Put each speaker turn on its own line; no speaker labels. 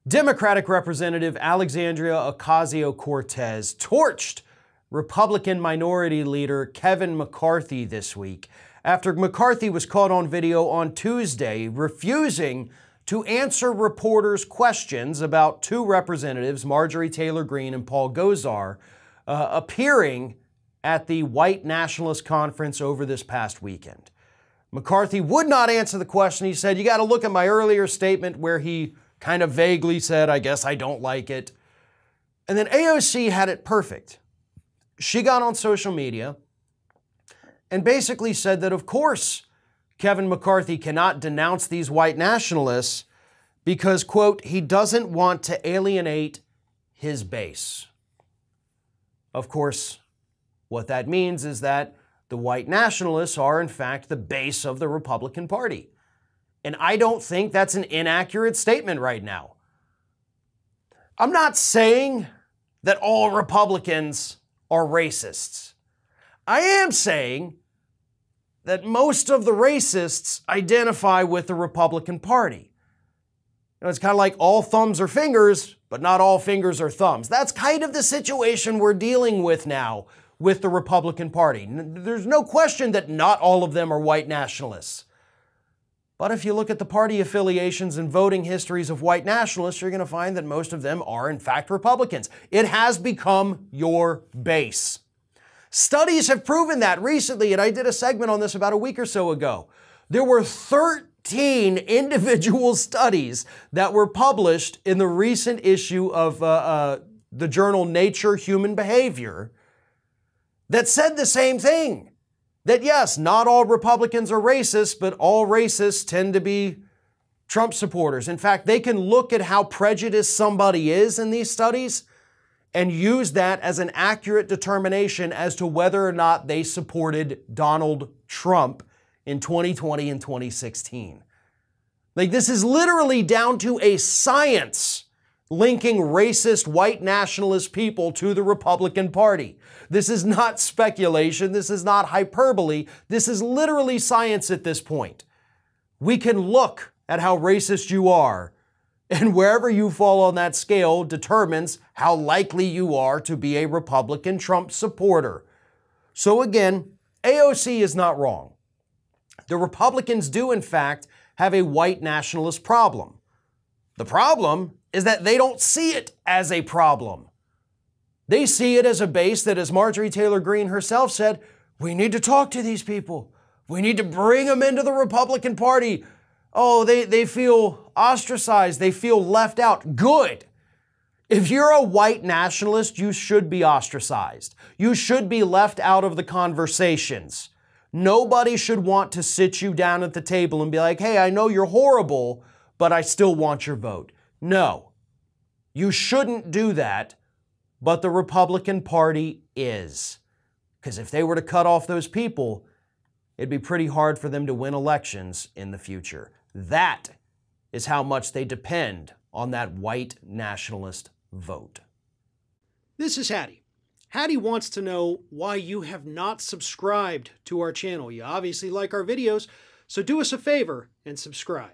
Democratic Representative Alexandria Ocasio-Cortez torched Republican Minority Leader Kevin McCarthy this week after McCarthy was caught on video on Tuesday refusing to answer reporters' questions about two representatives, Marjorie Taylor Greene and Paul Gosar, appearing at the White Nationalist Conference over this past weekend. McCarthy would not answer the question. He said, "You got to look at my earlier statement where he kind of vaguely said, I guess I don't like it." And then AOC had it perfect. She got on social media and basically said that, of course, Kevin McCarthy cannot denounce these white nationalists because, quote, he doesn't want to alienate his base. Of course, what that means is that the white nationalists are, in fact, the base of the Republican Party. And I don't think that's an inaccurate statement right now. I'm not saying that all Republicans are racists. I am saying that most of the racists identify with the Republican Party. You know, it's kind of like all thumbs are fingers, but not all fingers are thumbs. That's kind of the situation we're dealing with now with the Republican Party. There's no question that not all of them are white nationalists. But if you look at the party affiliations and voting histories of white nationalists, you're going to find that most of them are, in fact, Republicans. It has become your base. Studies have proven that recently, and I did a segment on this about a week or so ago. There were 13 individual studies that were published in the recent issue of the journal Nature Human Behavior that said the same thing. That yes, not all Republicans are racist, but all racists tend to be Trump supporters. In fact, they can look at how prejudiced somebody is in these studies and use that as an accurate determination as to whether or not they supported Donald Trump in 2020 and 2016. Like, this is literally down to a science linking racist white nationalist people to the Republican Party. This is not speculation. This is not hyperbole. This is literally science at this point. We can look at how racist you are, and wherever you fall on that scale determines how likely you are to be a Republican Trump supporter. So again, AOC is not wrong. The Republicans do, in fact, have a white nationalist problem. The problem is that they don't see it as a problem. They see it as a base that, as Marjorie Taylor Greene herself said, we need to talk to these people. We need to bring them into the Republican Party. Oh, they feel ostracized. They feel left out. Good. If you're a white nationalist, you should be ostracized. You should be left out of the conversations. Nobody should want to sit you down at the table and be like, hey, I know you're horrible, but I still want your vote. No, you shouldn't do that, but the Republican Party is. Because if they were to cut off those people, it'd be pretty hard for them to win elections in the future. That is how much they depend on that white nationalist vote.
This is Hattie. Hattie wants to know why you have not subscribed to our channel. You obviously like our videos, so do us a favor and subscribe.